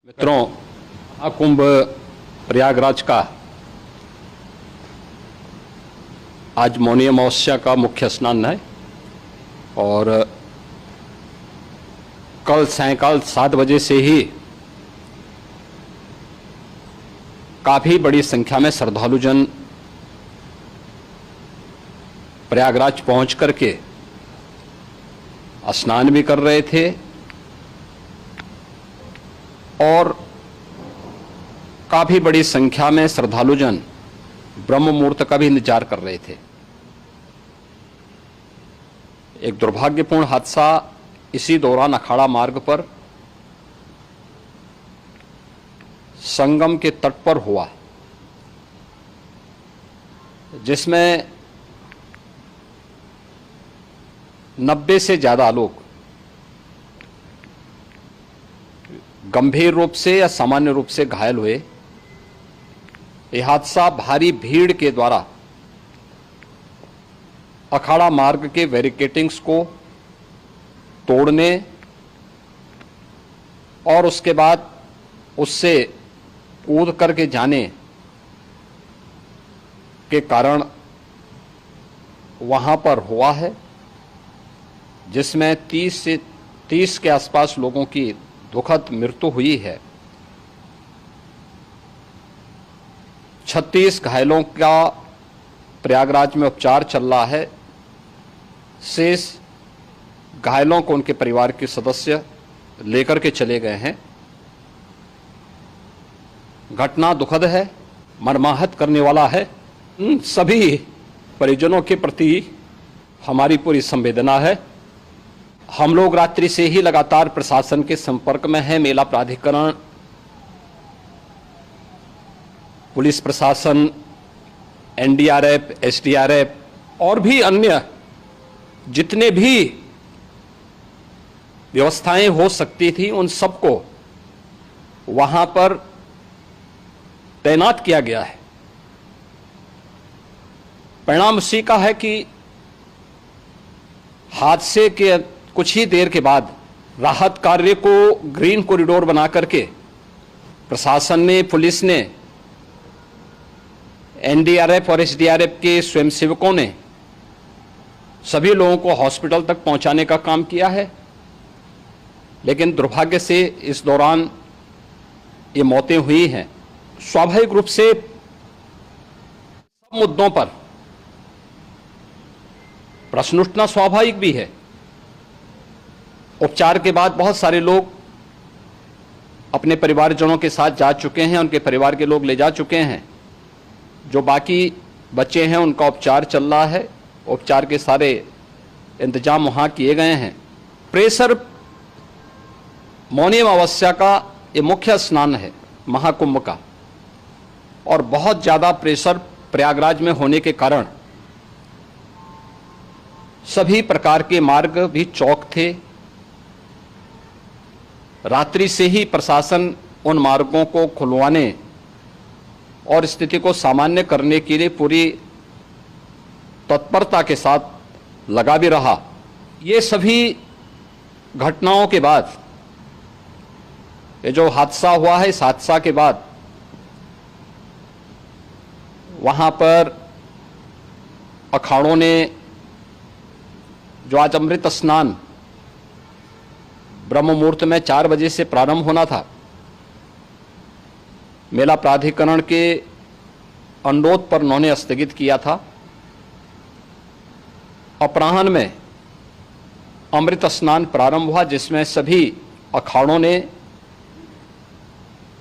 मित्रों, महाकुंभ प्रयागराज का आज मौनी अमावस्या का मुख्य स्नान है और कल सायंकाल 7 बजे से ही काफी बड़ी संख्या में श्रद्धालुजन प्रयागराज पहुंच करके स्नान भी कर रहे थे और काफी बड़ी संख्या में श्रद्धालुजन ब्रह्म मुहूर्त का भी इंतजार कर रहे थे। एक दुर्भाग्यपूर्ण हादसा इसी दौरान अखाड़ा मार्ग पर संगम के तट पर हुआ, जिसमें 90 से ज्यादा लोग गंभीर रूप से या सामान्य रूप से घायल हुए। यह हादसा भारी भीड़ के द्वारा अखाड़ा मार्ग के बैरिकेडिंग्स को तोड़ने और उसके बाद उससे कूद करके जाने के कारण वहां पर हुआ है, जिसमें 30 के आसपास लोगों की दुखद मृत्यु हुई है। 36 घायलों का प्रयागराज में उपचार चल रहा है। शेष घायलों को उनके परिवार के सदस्य लेकर के चले गए हैं। घटना दुखद है, मर्माहत करने वाला है। सभी परिजनों के प्रति हमारी पूरी संवेदना है। हम लोग रात्रि से ही लगातार प्रशासन के संपर्क में हैं। मेला प्राधिकरण, पुलिस प्रशासन, एनडीआरएफ, एसडीआरएफ और भी अन्य जितने भी व्यवस्थाएं हो सकती थी उन सबको वहां पर तैनात किया गया है। परिणाम उसी का है कि हादसे के कुछ ही देर के बाद राहत कार्य को ग्रीन कॉरिडोर बना करके प्रशासन ने, पुलिस ने, एनडीआरएफ और एसडीआरएफ के स्वयंसेवकों ने सभी लोगों को हॉस्पिटल तक पहुंचाने का काम किया है। लेकिन दुर्भाग्य से इस दौरान ये मौतें हुई हैं। स्वाभाविक रूप से सब मुद्दों पर प्रश्न उठना स्वाभाविक भी है। उपचार के बाद बहुत सारे लोग अपने परिवारजनों के साथ जा चुके हैं, उनके परिवार के लोग ले जा चुके हैं। जो बाकी बच्चे हैं उनका उपचार चल रहा है। उपचार के सारे इंतजाम वहां किए गए हैं। प्रेशर मौनी अमावस्या का ये मुख्य स्नान है महाकुंभ का, और बहुत ज्यादा प्रेशर प्रयागराज में होने के कारण सभी प्रकार के मार्ग भी चौक थे। रात्रि से ही प्रशासन उन मार्गों को खुलवाने और स्थिति को सामान्य करने के लिए पूरी तत्परता के साथ लगा भी रहा। ये सभी घटनाओं के बाद, ये जो हादसा हुआ है, इस हादसा के बाद वहां पर अखाड़ों ने जो आज अमृत स्नान ब्रह्म मुहूर्त में 4 बजे से प्रारंभ होना था, मेला प्राधिकरण के अनुरोध पर उन्होंने स्थगित किया था। अपराह्न में अमृत स्नान प्रारंभ हुआ, जिसमें सभी अखाड़ों ने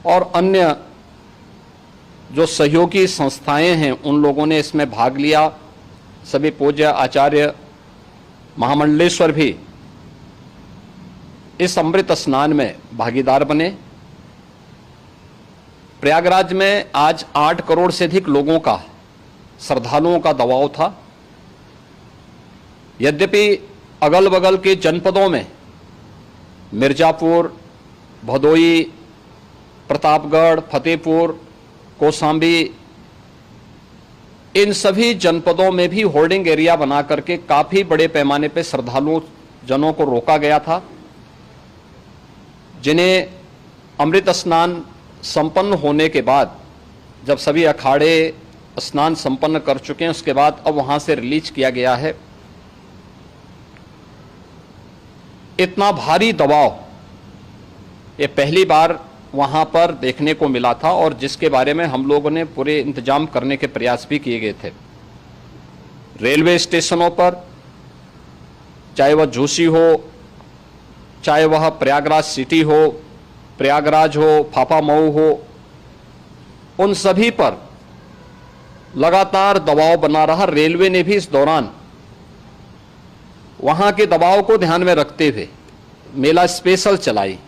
और अन्य जो सहयोगी संस्थाएं हैं उन लोगों ने इसमें भाग लिया। सभी पूज्य आचार्य महामंडलेश्वर भी इस अमृत स्नान में भागीदार बने। प्रयागराज में आज 8 करोड़ से अधिक लोगों का, श्रद्धालुओं का दबाव था। यद्यपि अगल बगल के जनपदों में मिर्जापुर, भदोई, प्रतापगढ़, फतेहपुर, कौशाम्बी, इन सभी जनपदों में भी होल्डिंग एरिया बना करके काफी बड़े पैमाने पर श्रद्धालुओं जनों को रोका गया था, जिन्हें अमृत स्नान संपन्न होने के बाद, जब सभी अखाड़े स्नान संपन्न कर चुके हैं, उसके बाद अब वहां से रिलीज किया गया है। इतना भारी दबाव ये पहली बार वहां पर देखने को मिला था, और जिसके बारे में हम लोगों ने पूरे इंतजाम करने के प्रयास भी किए गए थे। रेलवे स्टेशनों पर, चाहे वह जोशी हो, चाहे वह प्रयागराज सिटी हो, प्रयागराज हो, फाफामऊ हो, उन सभी पर लगातार दबाव बना रहा। रेलवे ने भी इस दौरान वहां के दबाव को ध्यान में रखते हुए मेला स्पेशल चलाई।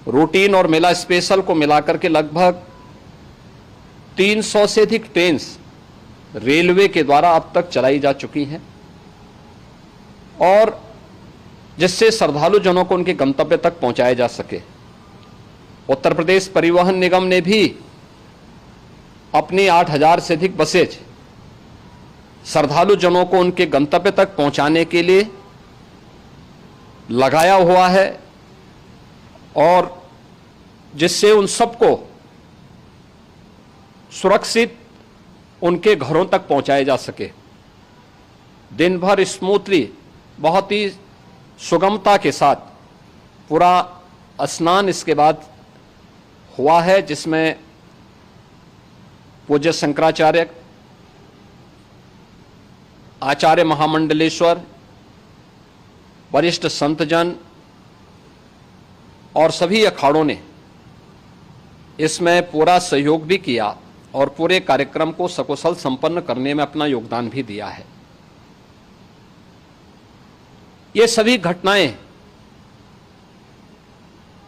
रूटीन और मेला स्पेशल को मिलाकर के लगभग 300 से अधिक ट्रेन रेलवे के द्वारा अब तक चलाई जा चुकी हैं, और जिससे श्रद्धालु जनों को उनके गंतव्य तक पहुंचाया जा सके। उत्तर प्रदेश परिवहन निगम ने भी अपनी 8000 से अधिक बसेज श्रद्धालु जनों को उनके गंतव्य तक पहुंचाने के लिए लगाया हुआ है, और जिससे उन सबको सुरक्षित उनके घरों तक पहुंचाया जा सके। दिन भर स्मूथली, बहुत ही सुगमता के साथ पूरा स्नान इसके बाद हुआ है, जिसमें पूज्य शंकराचार्य, आचार्य महामंडलेश्वर, वरिष्ठ संतजन और सभी अखाड़ों ने इसमें पूरा सहयोग भी किया और पूरे कार्यक्रम को सकुशल संपन्न करने में अपना योगदान भी दिया है। ये सभी घटनाएं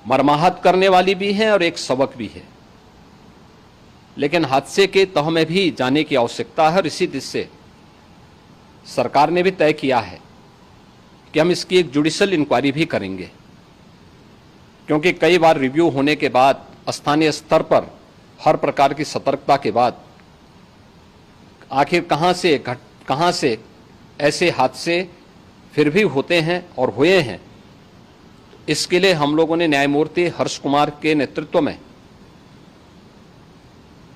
मर्माहत करने वाली भी हैं और एक सबक भी है, लेकिन हादसे के तह में भी जाने की आवश्यकता है, और इसी दिशा से सरकार ने भी तय किया है कि हम इसकी एक जुडिशियल इंक्वायरी भी करेंगे, क्योंकि कई बार रिव्यू होने के बाद स्थानीय स्तर पर हर प्रकार की सतर्कता के बाद आखिर कहां से ऐसे हादसे फिर भी होते हैं और हुए हैं। इसके लिए हम लोगों ने न्यायमूर्ति हर्ष कुमार के नेतृत्व में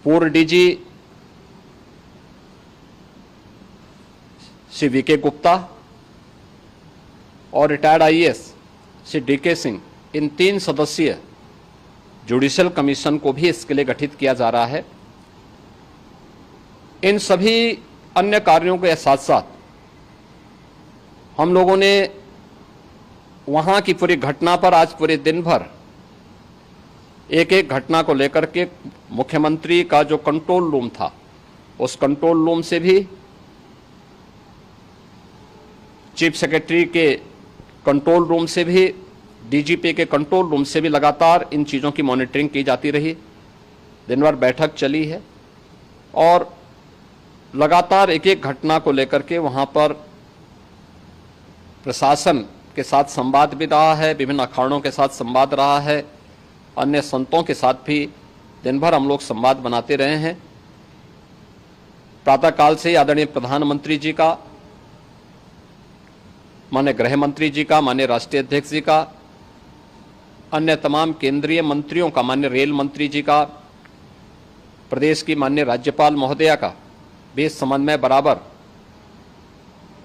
पूर्व डीजी श्री वीके गुप्ता और retired IAS Shri DK Singh, इन 3 सदस्यीय जुडिशियल कमीशन को भी इसके लिए गठित किया जा रहा है। इन सभी अन्य कार्यों के साथ साथ हम लोगों ने वहां की पूरी घटना पर आज पूरे दिन भर एक एक घटना को लेकर के मुख्यमंत्री का जो कंट्रोल रूम था, उस कंट्रोल रूम से भी, चीफ सेक्रेटरी के कंट्रोल रूम से भी, डीजीपी के कंट्रोल रूम से भी लगातार इन चीज़ों की मॉनिटरिंग की जाती रही। दिन भर बैठक चली है और लगातार एक एक घटना को लेकर के वहाँ पर प्रशासन के साथ संवाद भी रहा है, विभिन्न अखाड़ों के साथ संवाद रहा है, अन्य संतों के साथ भी दिन भर हम लोग संवाद बनाते रहे हैं। प्रातःकाल से आदरणीय प्रधानमंत्री जी का, माननीय गृह मंत्री जी का, माननीय राष्ट्रीय अध्यक्ष जी का, अन्य तमाम केंद्रीय मंत्रियों का, माननीय रेल मंत्री जी का, प्रदेश की माननीय राज्यपाल महोदया का भी इस संबंध में बराबर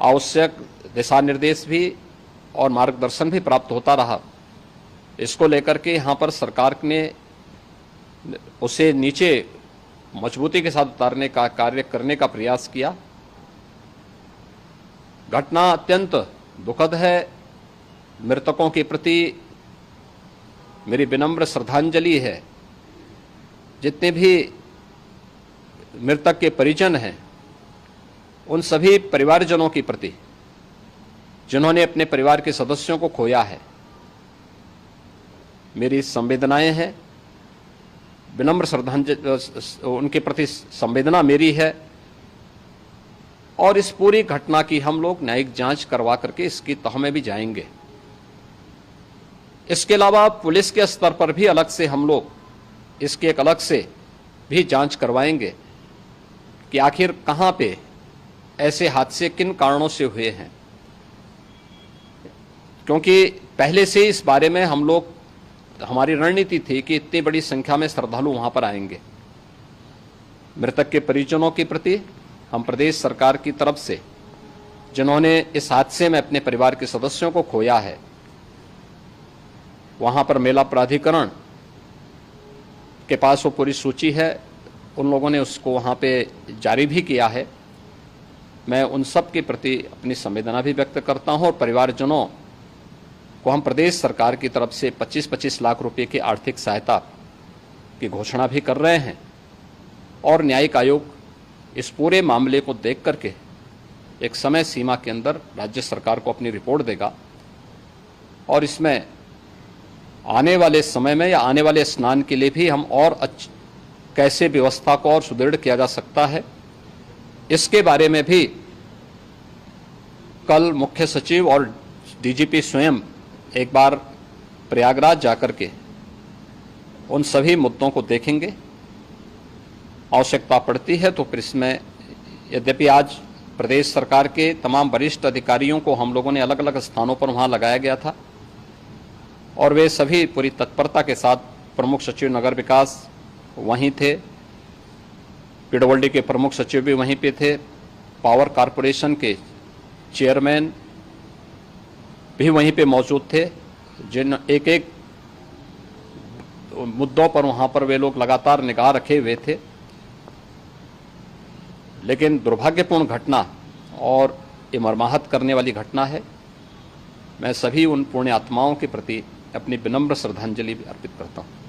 आवश्यक दिशा निर्देश भी और मार्गदर्शन भी प्राप्त होता रहा। इसको लेकर के यहाँ पर सरकार ने उसे नीचे मजबूती के साथ उतारने का कार्य करने का प्रयास किया। घटना अत्यंत दुखद है। मृतकों के प्रति मेरी विनम्र श्रद्धांजलि है। जितने भी मृतक के परिजन हैं, उन सभी परिवारजनों के प्रति जिन्होंने अपने परिवार के सदस्यों को खोया है, मेरी संवेदनाएं हैं। विनम्र श्रद्धांजलि उनके प्रति संवेदना मेरी है, और इस पूरी घटना की हम लोग न्यायिक जांच करवा करके इसकी तह में भी जाएंगे। इसके अलावा पुलिस के स्तर पर भी अलग से हम लोग इसकी एक अलग से भी जांच करवाएंगे कि आखिर कहां पे ऐसे हादसे किन कारणों से हुए हैं, क्योंकि पहले से इस बारे में हम लोग हमारी रणनीति थी कि इतनी बड़ी संख्या में श्रद्धालु वहां पर आएंगे। मृतक के परिजनों के प्रति हम प्रदेश सरकार की तरफ से, जिन्होंने इस हादसे में अपने परिवार के सदस्यों को खोया है, वहां पर मेला प्राधिकरण के पास वो पूरी सूची है, उन लोगों ने उसको वहां पे जारी भी किया है। मैं उन सब के प्रति अपनी संवेदना भी व्यक्त करता हूं और परिवारजनों को हम प्रदेश सरकार की तरफ से 25-25 लाख रुपए की आर्थिक सहायता की घोषणा भी कर रहे हैं। और न्यायिक आयोग इस पूरे मामले को देख करके एक समय सीमा के अंदर राज्य सरकार को अपनी रिपोर्ट देगा और इसमें आने वाले समय में या आने वाले स्नान के लिए भी हम और कैसे व्यवस्था को और सुदृढ़ किया जा सकता है, इसके बारे में भी कल मुख्य सचिव और डीजीपी स्वयं एक बार प्रयागराज जाकर के उन सभी मुद्दों को देखेंगे। आवश्यकता पड़ती है तो फिर इसमें, यद्यपि आज प्रदेश सरकार के तमाम वरिष्ठ अधिकारियों को हम लोगों ने अलग अलग स्थानों पर वहां लगाया गया था और वे सभी पूरी तत्परता के साथ, प्रमुख सचिव नगर विकास वहीं थे, पीडब्ल्यूडी के प्रमुख सचिव भी वहीं पे थे, पावर कारपोरेशन के चेयरमैन भी वहीं पे मौजूद थे, जिन एक एक मुद्दों पर वहां पर वे लोग लगातार निगाह रखे हुए थे। लेकिन दुर्भाग्यपूर्ण घटना और ये मर्माहत करने वाली घटना है। मैं सभी उन पुण्य आत्माओं के प्रति अपनी विनम्र श्रद्धांजलि अर्पित करता हूं।